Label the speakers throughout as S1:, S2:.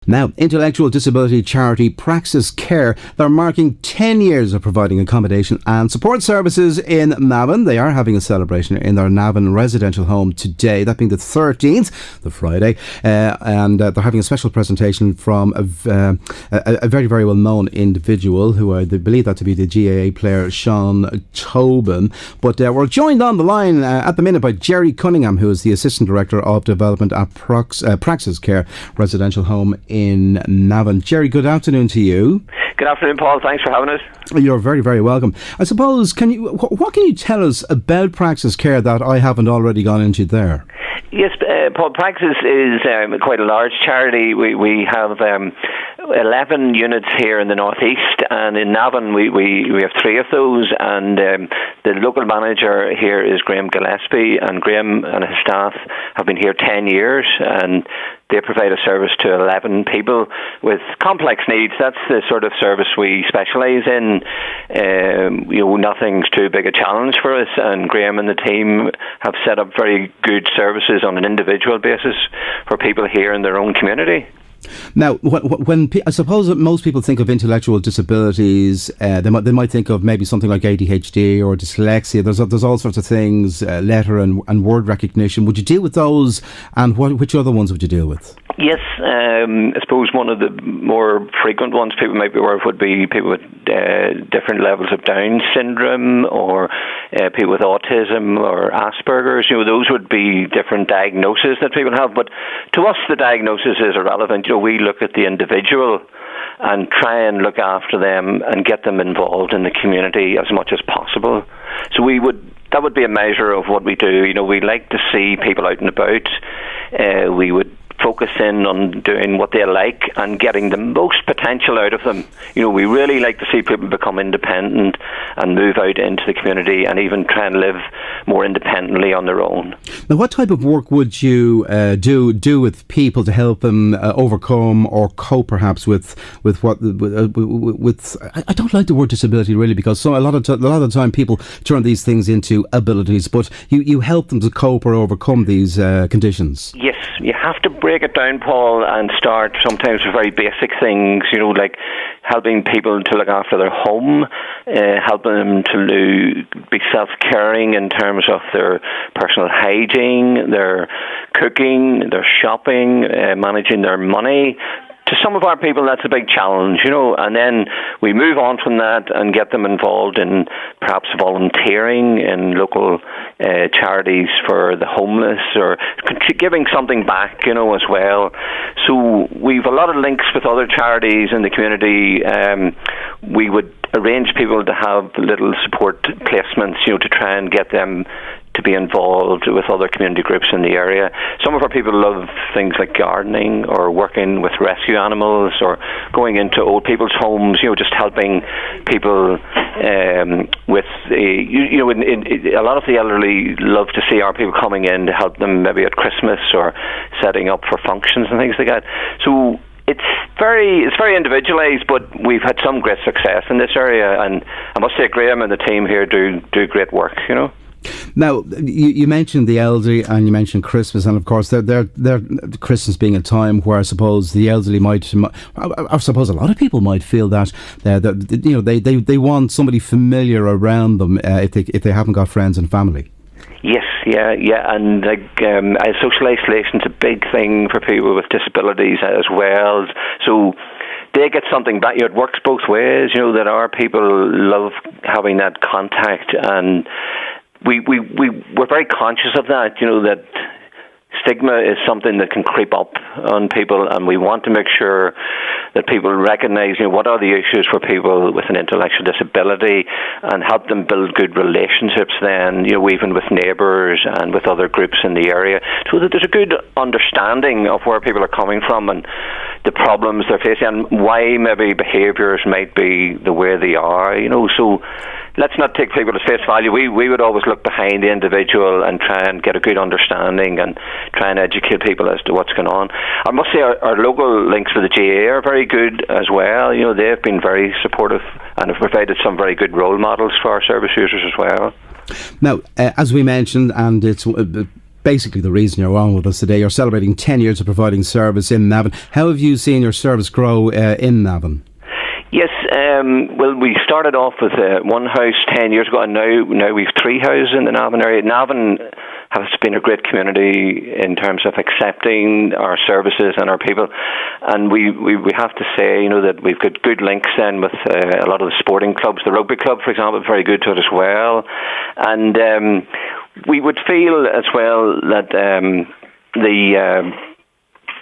S1: Now, intellectual disability charity Praxis Care, they're marking 10 years of providing accommodation and support services in Navan. They are having a celebration in their Navan residential home today, that being the 13th, the Friday, and they're having a special presentation from a very, very well-known individual who they believe that to be the GAA player Sean Tobin. But we're joined on the line at the minute by Gerry Cunningham, who is the Assistant Director of Development at Praxis Care residential home in Navan. Gerry, good afternoon to you.
S2: Good afternoon, Paul. Thanks for having us.
S1: You're very, very welcome. I suppose, what can you tell us about Praxis Care that I haven't already gone into there?
S2: Yes, Paul, Praxis is quite a large charity. We have 11 units here in the northeast, and in Navan we have 3 of those, and the local manager here is Graham Gillespie, and Graham and his staff have been here 10 years, and they provide a service to 11 people with complex needs. That's the sort of service we specialise in. Nothing's too big a challenge for us, and Graham and the team have set up very good services on an individual basis for people here in their own community.
S1: Now, when I suppose that most people think of intellectual disabilities, they might think of maybe something like ADHD or dyslexia. There's all sorts of things, letter and word recognition. Would you deal with those, and which other ones would you deal with?
S2: Yes, I suppose one of the more frequent ones people might be aware of would be people with different levels of Down syndrome, or people with autism or Asperger's. Those would be different diagnoses that people have. But to us, the diagnosis is irrelevant. We look at the individual and try and look after them and get them involved in the community as much as possible. So that would be a measure of what we do. We like to see people out and about. We would focus in on doing what they like and getting the most potential out of them. We really like to see people become independent and move out into the community and even try and live more independently on their own.
S1: Now, what type of work would you do with people to help them overcome or cope, perhaps, with what I don't like the word disability really, because a lot of the time people turn these things into abilities, but you help them to cope or overcome these conditions.
S2: Yes, you have to break it down, Paul, and start sometimes with very basic things, like helping people to look after their home, helping them to be self-caring in terms of their personal hygiene, their cooking, their shopping, managing their money. To some of our people, that's a big challenge, and then we move on from that and get them involved in perhaps volunteering in local charities for the homeless, or giving something back, as well. So we've a lot of links with other charities in the community. We would arrange people to have little support placements, to try and get them to be involved with other community groups in the area. Some of our people love things like gardening or working with rescue animals or going into old people's homes, just helping people with a lot of the elderly love to see our people coming in to help them maybe at Christmas or setting up for functions and things like that. So it's very individualised, but we've had some great success in this area, and I must say Graham and the team here do great work,
S1: Now, you mentioned the elderly and you mentioned Christmas, and of course they're Christmas being a time where I suppose the elderly I suppose a lot of people might feel that they want somebody familiar around them if they haven't got friends and family. Yes, yeah, and social isolation's a big thing for people with disabilities as well. So they get something back. It works both ways. That our people love having that contact, and we're very conscious of that. That stigma is something that can creep up on people, and we want to make sure that people recognise what are the issues for people with an intellectual disability, and help them build good relationships then, even with neighbours and with other groups in the area, so that there's a good understanding of where people are coming from and the problems they're facing and why maybe behaviours might be the way they are. So let's not take people at face value. We would always look behind the individual and try and get a good understanding and try and educate people as to what's going on. I must say our local links with the GAA are very good as well. They've been very supportive and have provided some very good role models for our service users as well. Now, as we mentioned, and it's basically the reason you're on with us today. You're celebrating 10 years of providing service in Navan. How have you seen your service grow in Navan?
S2: Yes, well, we started off with one house 10 years ago, and now we've 3 houses in the Navan area. Navan has been a great community in terms of accepting our services and our people, and we have to say, that we've got good links then with a lot of the sporting clubs. The rugby club, for example, is very good to it as well, and we would feel as well that the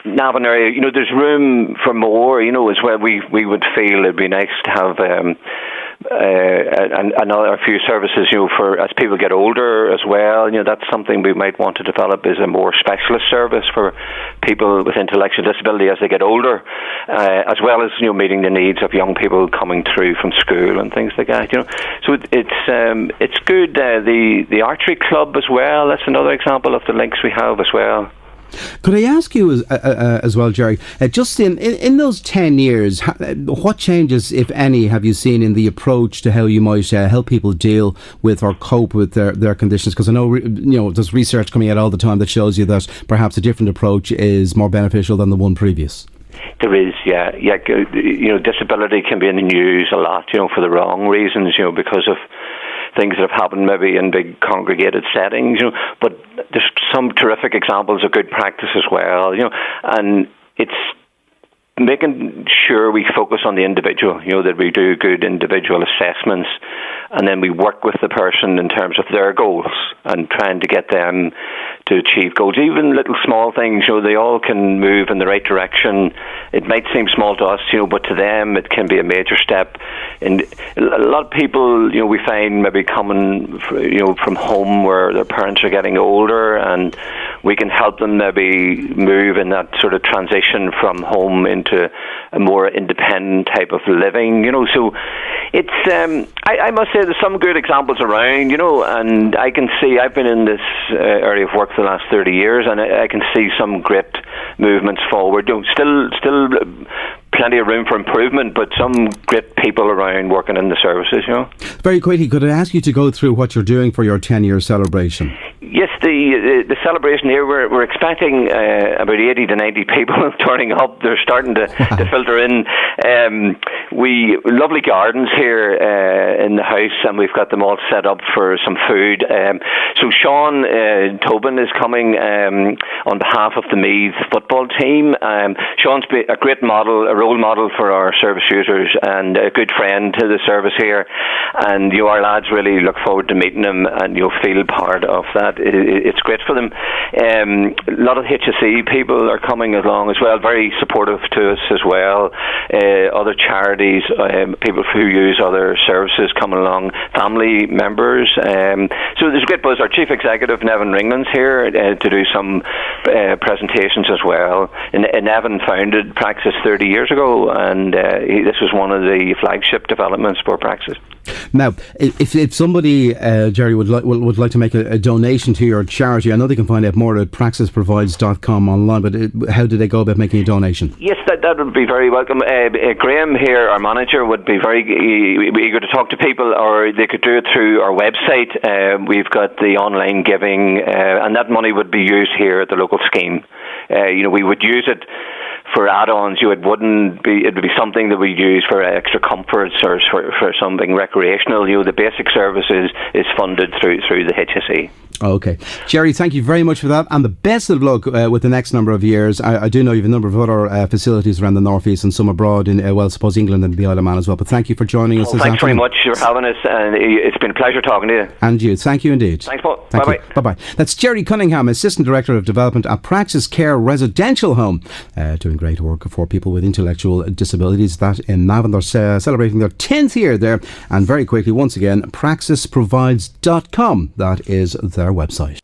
S2: Navan area, there's room for more, as well. We would feel it'd be nice to have a few services, for as people get older as well. That's something we might want to develop, is a more specialist service for people with intellectual disability as they get older, as well as meeting the needs of young people coming through from school and things like that. So it's good. The archery club as well. That's another example of the links we have as well.
S1: Could I ask you as well, Gerry, just in those 10 years, what changes, if any, have you seen in the approach to how you might help people deal with or cope with their conditions? Because I know, there's research coming out all the time that shows you that perhaps a different approach is more beneficial than the one previous.
S2: There is, yeah. Disability can be in the news a lot, for the wrong reasons, because of things that have happened maybe in big congregated settings, but there's some terrific examples of good practice as well, and it's making sure we focus on the individual, that we do good individual assessments, and then we work with the person in terms of their goals and trying to get them to achieve goals. Even little small things, they all can move in the right direction. It might seem small to us, but to them it can be a major step. And a lot of people, we find maybe coming, from home where their parents are getting older, and we can help them maybe move in that sort of transition from home into a more independent type of living, so it's I must say there's some good examples around, and I can see, I've been in this area of work for the last 30 years, and I can see some great movements forward. Still plenty of room for improvement, but some great people around working in the services,
S1: Very quickly, could I ask you to go through what you're doing for your 10-year celebration?
S2: Yes, the celebration here, we're expecting about 80 to 90 people turning up. They're starting to filter in. Lovely gardens here in the house, and we've got them all set up for some food. So Sean Tobin is coming on behalf of the Meath football team. Sean's a great model, a role model for our service users, and a good friend to the service here. And our lads really look forward to meeting him, and you'll feel part of that. It's great for them. A lot of HSE people are coming along as well, very supportive to us as well. Other charities, people who use other services coming along, family members. So there's a great buzz. Our Chief Executive, Navan Ringland's here to do some presentations as well. Navan founded Praxis 30 years ago, and this was one of the flagship developments for Praxis.
S1: Now, if somebody, Gerry, would like to make a donation to your charity, I know they can find out more at praxisprovides.com online, but how do they go about making a donation?
S2: Yes, that would be very welcome. Graham here, our manager, would be very eager to talk to people, or they could do it through our website. We've got the online giving, and that money would be used here at the local scheme. We would use it for add-ons. It would be something that we use for extra comforts or for something recreational. The basic service is funded through the HSE.
S1: Okay. Gerry, thank you very much for that, and the best of luck with the next number of years. I do know you have a number of other facilities around the North East and some abroad in, I suppose, England and the Isle of Man as well. But thank you for joining us this afternoon.
S2: Thanks very much for having us, and it's been a pleasure talking to you.
S1: And you. Thank you indeed.
S2: Thanks, Paul. Bye-bye.
S1: Bye-bye. That's Gerry Cunningham, Assistant Director of Development at Praxis Care Residential Home, doing great work for people with intellectual disabilities. That in Navan, they're celebrating their 10th year there. And very quickly, once again, praxisprovides.com. That is their website.